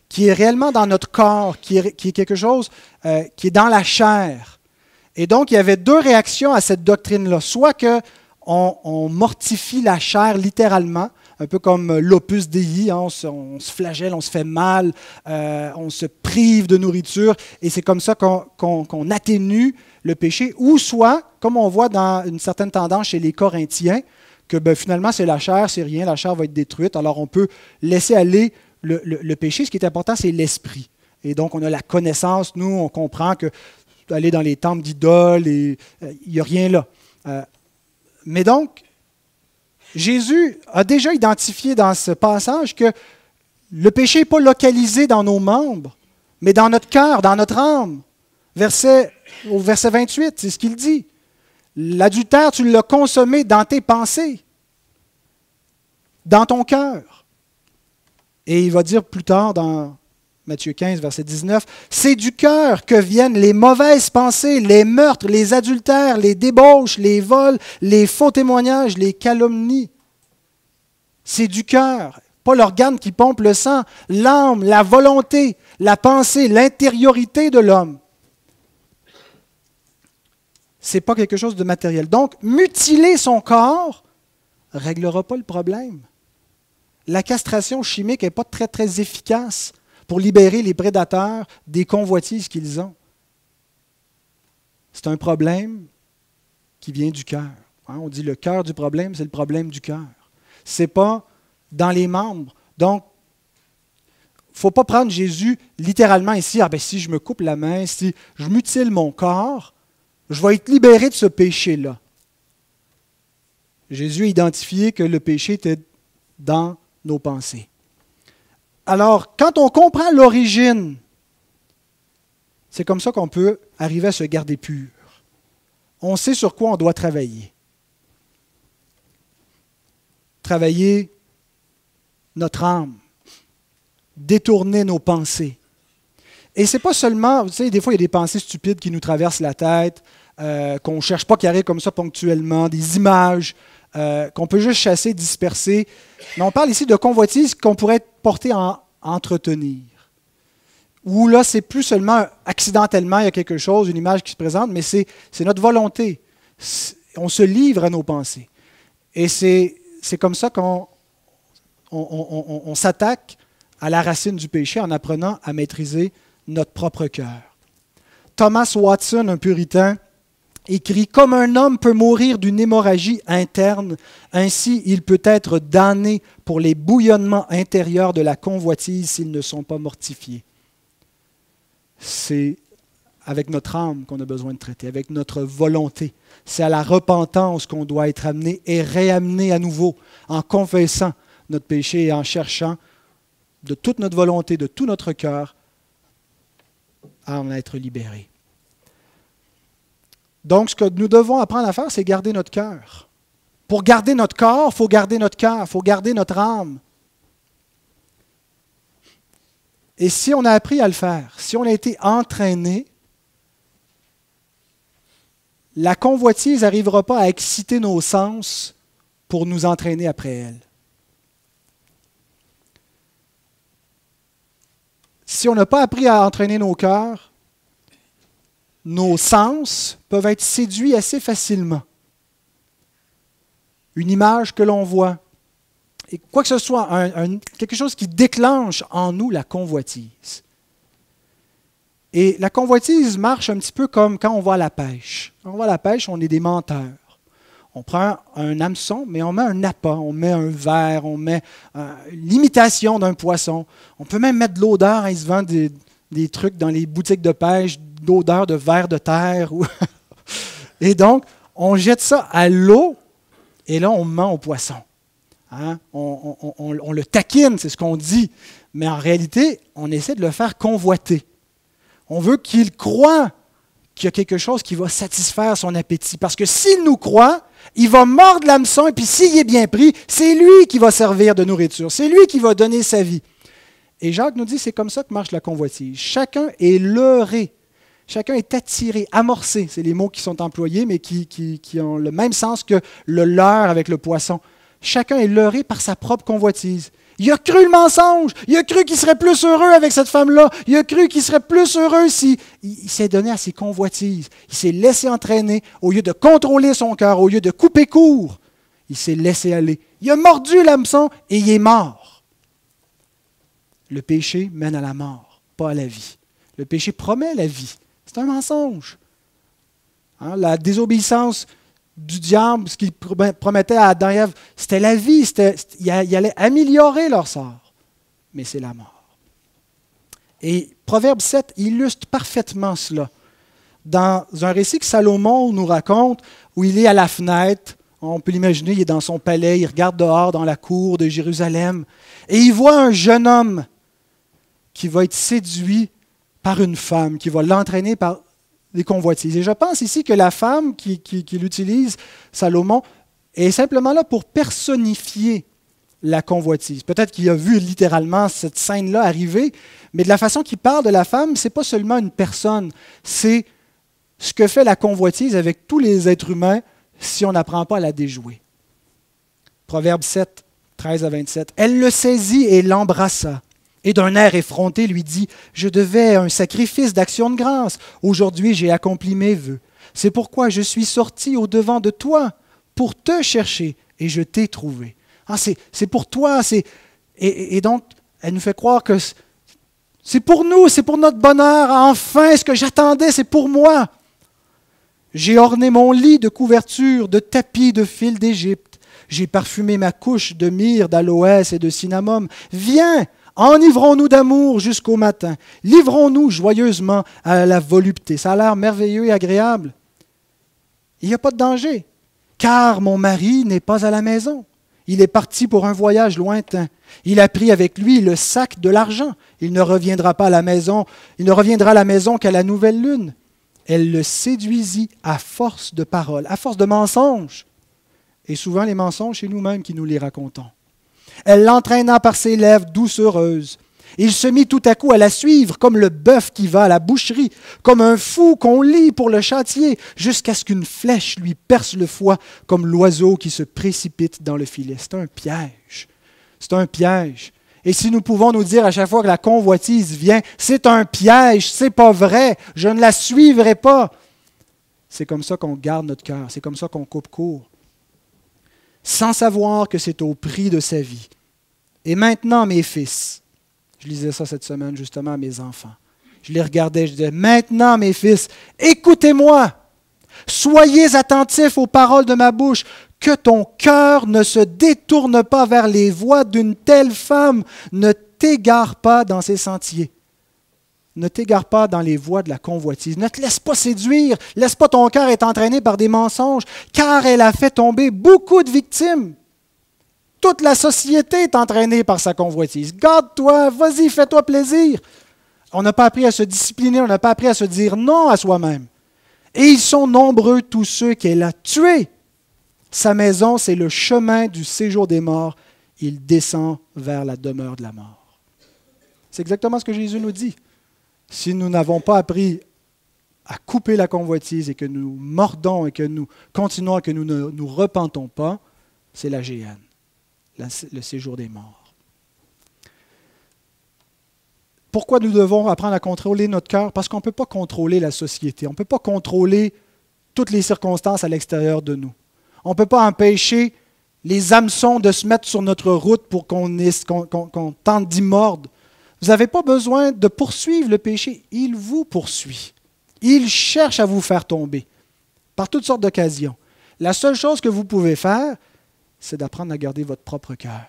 qui est réellement dans notre corps, qui est quelque chose qui est dans la chair. Et donc, il y avait deux réactions à cette doctrine-là. Soit qu'on mortifie la chair littéralement, un peu comme l'opus dei, hein, on se flagelle, on se fait mal, on se prive de nourriture, et c'est comme ça qu'on atténue le péché. Ou soit, comme on voit dans une certaine tendance chez les Corinthiens, que finalement c'est la chair, c'est rien, la chair va être détruite, alors on peut laisser aller le péché. Ce qui est important, c'est l'esprit. Et donc, on a la connaissance, nous, on comprend que aller dans les temples d'idoles, il n'y a rien là. Mais donc, Jésus a déjà identifié dans ce passage que le péché n'est pas localisé dans nos membres, mais dans notre cœur, dans notre âme. Au verset 28, c'est ce qu'il dit. L'adultère, tu l'as consommé dans tes pensées, dans ton cœur. Et il va dire plus tard dans Matthieu 15, verset 19, « C'est du cœur que viennent les mauvaises pensées, les meurtres, les adultères, les débauches, les vols, les faux témoignages, les calomnies. » C'est du cœur, pas l'organe qui pompe le sang, l'âme, la volonté, la pensée, l'intériorité de l'homme. Ce n'est pas quelque chose de matériel. Donc, mutiler son corps ne réglera pas le problème. La castration chimique n'est pas très, très efficace pour libérer les prédateurs des convoitises qu'ils ont. C'est un problème qui vient du cœur. Hein, on dit le cœur du problème, c'est le problème du cœur. Ce n'est pas dans les membres. Donc, il ne faut pas prendre Jésus littéralement ici. Ah ben si je me coupe la main, si je mutile mon corps, je vais être libéré de ce péché-là. Jésus a identifié que le péché était dans nos pensées. Alors, quand on comprend l'origine, c'est comme ça qu'on peut arriver à se garder pur. On sait sur quoi on doit travailler. Travailler notre âme, détourner nos pensées. Et ce n'est pas seulement, vous savez, des fois il y a des pensées stupides qui nous traversent la tête, qu'on ne cherche pas qui arrivent comme ça ponctuellement, des images qu'on peut juste chasser, disperser. Mais on parle ici de convoitises qu'on pourrait porter à entretenir. Où là, c'est plus seulement accidentellement, il y a quelque chose, une image qui se présente, mais c'est notre volonté. On se livre à nos pensées. Et c'est comme ça qu'on s'attaque à la racine du péché en apprenant à maîtriser notre propre cœur. Thomas Watson, un puritain, écrit « Comme un homme peut mourir d'une hémorragie interne, ainsi il peut être damné pour les bouillonnements intérieurs de la convoitise s'ils ne sont pas mortifiés. » C'est avec notre âme qu'on a besoin de traiter, avec notre volonté. C'est à la repentance qu'on doit être amené et réamené à nouveau en confessant notre péché et en cherchant de toute notre volonté, de tout notre cœur, à en être libéré. Donc, ce que nous devons apprendre à faire, c'est garder notre cœur. Pour garder notre corps, il faut garder notre cœur, il faut garder notre âme. Et si on a appris à le faire, si on a été entraîné, la convoitise n'arrivera pas à exciter nos sens pour nous entraîner après elle. Si on n'a pas appris à entraîner nos cœurs, nos sens peuvent être séduits assez facilement. Une image que l'on voit, et quoi que ce soit, quelque chose qui déclenche en nous la convoitise. Et la convoitise marche un petit peu comme quand on va à la pêche. Quand on va à la pêche, on est des menteurs. On prend un hameçon, mais on met un appât, on met un verre, on met l'imitation d'un poisson. On peut même mettre de l'odeur, il se vend des trucs dans les boutiques de pêche, d'odeur de vers de terre. Et donc, on jette ça à l'eau, et là, on ment au poisson. Hein? On le taquine, c'est ce qu'on dit. Mais en réalité, on essaie de le faire convoiter. On veut qu'il croie qu'il y a quelque chose qui va satisfaire son appétit. Parce que s'il nous croit, Il va mordre l'hameçon et puis s'il est bien pris, c'est lui qui va servir de nourriture. C'est lui qui va donner sa vie. Et Jacques nous dit c'est comme ça que marche la convoitise. Chacun est leurré. Chacun est attiré, amorcé. C'est les mots qui sont employés, mais qui ont le même sens que le leurre avec le poisson. Chacun est leurré par sa propre convoitise. Il a cru le mensonge. Il a cru qu'il serait plus heureux avec cette femme-là. Il a cru qu'il serait plus heureux s'il s'est donné à ses convoitises. Il s'est laissé entraîner. Au lieu de contrôler son cœur, au lieu de couper court, il s'est laissé aller. Il a mordu l'hameçon et il est mort. Le péché mène à la mort, pas à la vie. Le péché promet la vie. C'est un mensonge. Hein, la désobéissance du diable, ce qu'il promettait à Adam et Ève, c'était la vie, il allait améliorer leur sort. Mais c'est la mort. Et Proverbe 7 illustre parfaitement cela. Dans un récit que Salomon nous raconte, où il est à la fenêtre, on peut l'imaginer, il est dans son palais, il regarde dehors dans la cour de Jérusalem, et il voit un jeune homme qui va être séduit par une femme, qui va l'entraîner par des convoitises. Et je pense ici que la femme qui l'utilise, Salomon, est simplement là pour personnifier la convoitise. Peut-être qu'il a vu littéralement cette scène-là arriver, mais de la façon qu'il parle de la femme, ce n'est pas seulement une personne, c'est ce que fait la convoitise avec tous les êtres humains si on n'apprend pas à la déjouer. Proverbe 7, 13 à 27. Elle le saisit et l'embrassa. Et d'un air effronté lui dit, « Je devais un sacrifice d'action de grâce. Aujourd'hui, j'ai accompli mes vœux. C'est pourquoi je suis sorti au-devant de toi pour te chercher et je t'ai trouvé. » Ah, c'est pour toi. Et donc, elle nous fait croire que c'est pour nous, c'est pour notre bonheur. Enfin, ce que j'attendais, c'est pour moi. J'ai orné mon lit de couverture, de tapis, de fil d'Égypte. J'ai parfumé ma couche de myrrhe, d'aloès et de cinnamome. Viens! Enivrons-nous d'amour jusqu'au matin. Livrons-nous joyeusement à la volupté. Ça a l'air merveilleux et agréable. Il n'y a pas de danger, car mon mari n'est pas à la maison. Il est parti pour un voyage lointain. Il a pris avec lui le sac de l'argent. Il ne reviendra pas à la maison. Il ne reviendra à la maison qu'à la nouvelle lune. Elle le séduisit à force de paroles, à force de mensonges. Et souvent les mensonges, c'est nous-mêmes qui nous les racontons. Elle l'entraîna par ses lèvres doucereuses. Il se mit tout à coup à la suivre, comme le bœuf qui va à la boucherie, comme un fou qu'on lie pour le châtier, jusqu'à ce qu'une flèche lui perce le foie, comme l'oiseau qui se précipite dans le filet. C'est un piège. C'est un piège. Et si nous pouvons nous dire à chaque fois que la convoitise vient, c'est un piège, c'est pas vrai, je ne la suivrai pas. C'est comme ça qu'on garde notre cœur, c'est comme ça qu'on coupe court. Sans savoir que c'est au prix de sa vie. Et maintenant, mes fils, je lisais ça cette semaine justement à mes enfants, je les regardais, je disais, maintenant, mes fils, écoutez-moi, soyez attentifs aux paroles de ma bouche, que ton cœur ne se détourne pas vers les voies d'une telle femme, ne t'égare pas dans ses sentiers. Ne t'égare pas dans les voies de la convoitise. Ne te laisse pas séduire. Laisse pas ton cœur être entraîné par des mensonges, car elle a fait tomber beaucoup de victimes. Toute la société est entraînée par sa convoitise. Garde-toi, vas-y, fais-toi plaisir. On n'a pas appris à se discipliner, on n'a pas appris à se dire non à soi-même. Et ils sont nombreux tous ceux qu'elle a tués. Sa maison, c'est le chemin du séjour des morts. Il descend vers la demeure de la mort. C'est exactement ce que Jésus nous dit. Si nous n'avons pas appris à couper la convoitise et que nous mordons et que nous continuons et que nous ne nous repentons pas, c'est la géhenne, le séjour des morts. Pourquoi nous devons apprendre à contrôler notre cœur? Parce qu'on ne peut pas contrôler la société. On ne peut pas contrôler toutes les circonstances à l'extérieur de nous. On ne peut pas empêcher les hameçons de se mettre sur notre route pour qu'on tente d'y mordre. Vous n'avez pas besoin de poursuivre le péché. Il vous poursuit. Il cherche à vous faire tomber par toutes sortes d'occasions. La seule chose que vous pouvez faire, c'est d'apprendre à garder votre propre cœur,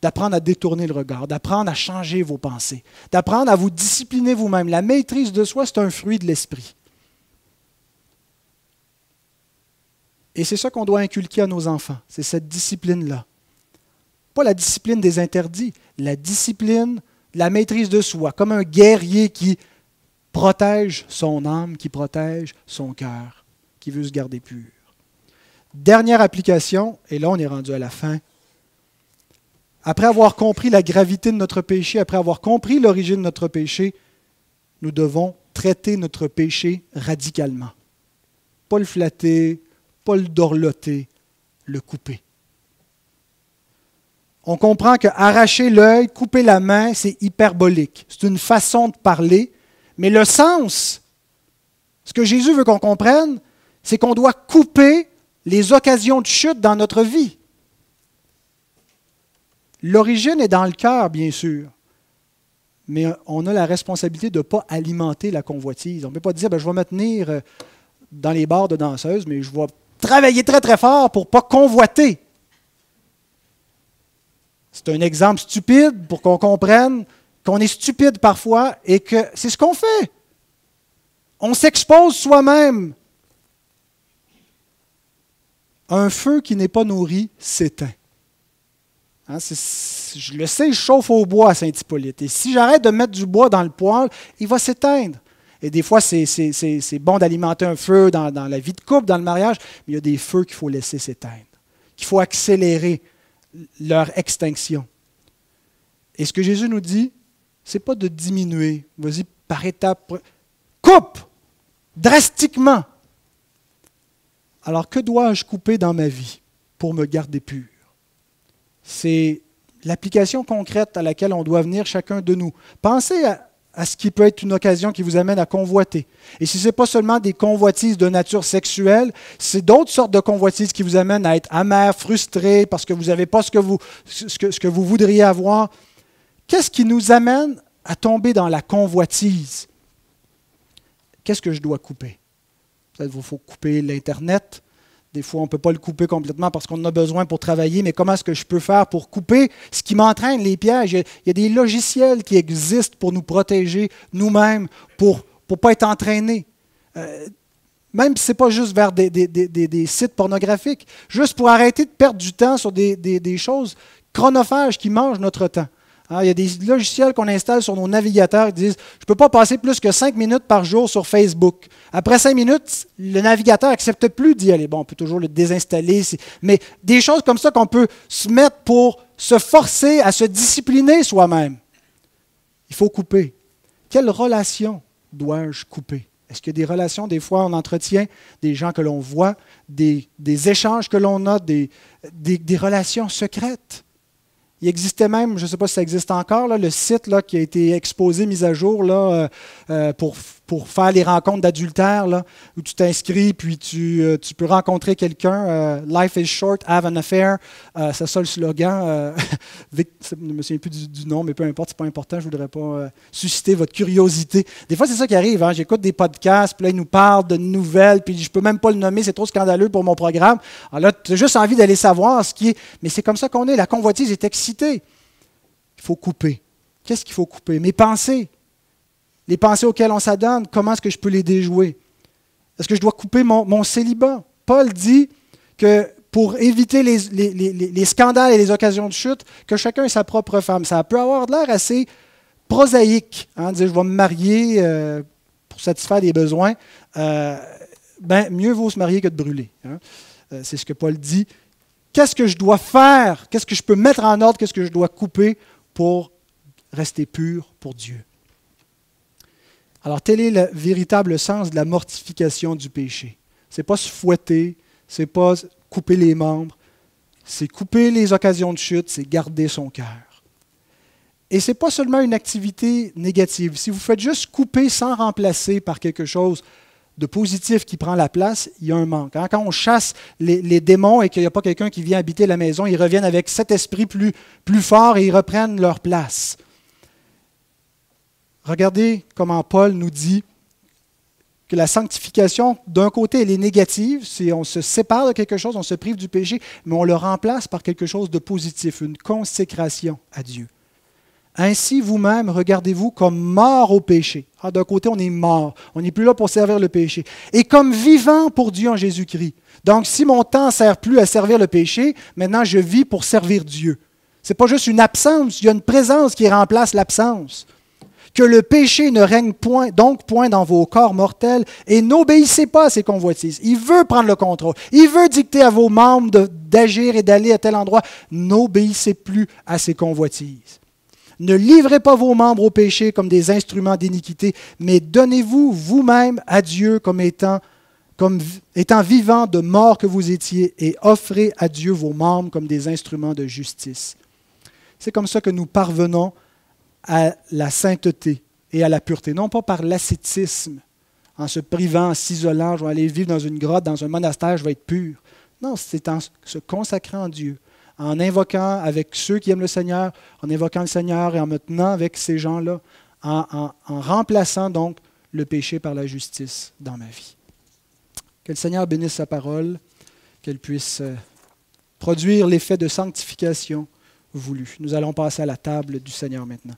d'apprendre à détourner le regard, d'apprendre à changer vos pensées, d'apprendre à vous discipliner vous-même. La maîtrise de soi, c'est un fruit de l'esprit. Et c'est ça qu'on doit inculquer à nos enfants, c'est cette discipline-là. Pas la discipline des interdits, la discipline, la maîtrise de soi, comme un guerrier qui protège son âme, qui protège son cœur, qui veut se garder pur. Dernière application, et là on est rendu à la fin. Après avoir compris la gravité de notre péché, après avoir compris l'origine de notre péché, nous devons traiter notre péché radicalement. Pas le flatter, pas le dorloter, le couper. On comprend qu'arracher l'œil, couper la main, c'est hyperbolique. C'est une façon de parler, mais le sens, ce que Jésus veut qu'on comprenne, c'est qu'on doit couper les occasions de chute dans notre vie. L'origine est dans le cœur, bien sûr, mais on a la responsabilité de ne pas alimenter la convoitise. On ne peut pas dire, je vais me tenir dans les bars de danseuses, mais je vais travailler très très fort pour ne pas convoiter. C'est un exemple stupide pour qu'on comprenne qu'on est stupide parfois et que c'est ce qu'on fait. On s'expose soi-même. Un feu qui n'est pas nourri s'éteint. Hein, je le sais, je chauffe au bois à Saint-Hippolyte. Et si j'arrête de mettre du bois dans le poêle, il va s'éteindre. Et des fois, c'est bon d'alimenter un feu dans la vie de couple, dans le mariage, mais il y a des feux qu'il faut laisser s'éteindre, qu'il faut accélérer leur extinction. Et ce que Jésus nous dit, ce n'est pas de diminuer. Vas-y, par étapes. Coupe drastiquement. Alors, que dois-je couper dans ma vie pour me garder pur? C'est l'application concrète à laquelle on doit venir chacun de nous. Pensez à ce qui peut être une occasion qui vous amène à convoiter. Et si ce n'est pas seulement des convoitises de nature sexuelle, c'est d'autres sortes de convoitises qui vous amènent à être amer, frustré, parce que vous n'avez pas ce que vous voudriez avoir. Qu'est-ce qui nous amène à tomber dans la convoitise? Qu'est-ce que je dois couper? Peut-être qu'il faut couper l'Internet. Des fois, on ne peut pas le couper complètement parce qu'on en a besoin pour travailler, mais comment est-ce que je peux faire pour couper ce qui m'entraîne, les pièges? Il y a des logiciels qui existent pour nous protéger nous-mêmes, pour ne pas être entraînés. Même si ce n'est pas juste vers des sites pornographiques, juste pour arrêter de perdre du temps sur des choses chronophages qui mangent notre temps. Hein, il y a des logiciels qu'on installe sur nos navigateurs qui disent « Je ne peux pas passer plus que 5 minutes par jour sur Facebook. » Après 5 minutes, le navigateur n'accepte plus d'y aller. Bon, on peut toujours le désinstaller, mais des choses comme ça qu'on peut se mettre pour se forcer à se discipliner soi-même. Il faut couper. Quelle relation dois-je couper? Est-ce qu'il y a des relations, des fois, on entretient des gens que l'on voit, des échanges que l'on a, des relations secrètes? Il existait même, je ne sais pas si ça existe encore, là, le site là, qui a été exposé, mis à jour là, pour faire les rencontres d'adultères, là, où tu t'inscris puis tu peux rencontrer quelqu'un. Life is short, have an affair. C'est ça le slogan. Je ne me souviens plus du nom, mais peu importe, ce n'est pas important. Je ne voudrais pas susciter votre curiosité. Des fois, c'est ça qui arrive. Hein, j'écoute des podcasts, puis là, ils nous parlent de nouvelles, puis je ne peux même pas le nommer, c'est trop scandaleux pour mon programme. Alors là, tu as juste envie d'aller savoir ce qui est. Mais c'est comme ça qu'on est. La convoitise est excitée. Il faut couper. Qu'est-ce qu'il faut couper? Mes pensées. Les pensées auxquelles on s'adonne, comment est-ce que je peux les déjouer? Est-ce que je dois couper mon célibat? Paul dit que pour éviter les scandales et les occasions de chute, que chacun ait sa propre femme. Ça peut avoir l'air assez prosaïque, hein, de dire je vais me marier pour satisfaire des besoins. Mieux vaut se marier que de brûler. Hein. C'est ce que Paul dit. Qu'est-ce que je dois faire? Qu'est-ce que je peux mettre en ordre? Qu'est-ce que je dois couper pour rester pur pour Dieu? Alors, tel est le véritable sens de la mortification du péché. Ce n'est pas se fouetter, ce n'est pas couper les membres, c'est couper les occasions de chute, c'est garder son cœur. Et ce n'est pas seulement une activité négative. Si vous faites juste couper sans remplacer par quelque chose de positif qui prend la place, il y a un manque. Hein? Quand on chasse les démons et qu'il n'y a pas quelqu'un qui vient habiter la maison, ils reviennent avec cet esprit plus fort et ils reprennent leur place. Regardez comment Paul nous dit que la sanctification, d'un côté, elle est négative. On se sépare de quelque chose, on se prive du péché, mais on le remplace par quelque chose de positif, une consécration à Dieu. Ainsi, vous-même, regardez-vous comme mort au péché. Ah, d'un côté, on est mort. On n'est plus là pour servir le péché. Et comme vivant pour Dieu en Jésus-Christ. Donc, si mon temps ne sert plus à servir le péché, maintenant, je vis pour servir Dieu. Ce n'est pas juste une absence, il y a une présence qui remplace l'absence. que le péché ne règne donc point dans vos corps mortels et n'obéissez pas à ses convoitises. Il veut prendre le contrôle. Il veut dicter à vos membres d'agir et d'aller à tel endroit. N'obéissez plus à ses convoitises. Ne livrez pas vos membres au péché comme des instruments d'iniquité, mais donnez-vous vous-même à Dieu comme étant vivant de mort que vous étiez, et offrez à Dieu vos membres comme des instruments de justice. C'est comme ça que nous parvenons à la sainteté et à la pureté, non pas par l'ascétisme, en se privant, en s'isolant, je vais aller vivre dans une grotte, dans un monastère, je vais être pur. Non, c'est en se consacrant à Dieu, en invoquant avec ceux qui aiment le Seigneur, en invoquant le Seigneur et en me tenant avec ces gens-là, en remplaçant donc le péché par la justice dans ma vie. Que le Seigneur bénisse sa parole, qu'elle puisse produire l'effet de sanctification voulu. Nous allons passer à la table du Seigneur maintenant.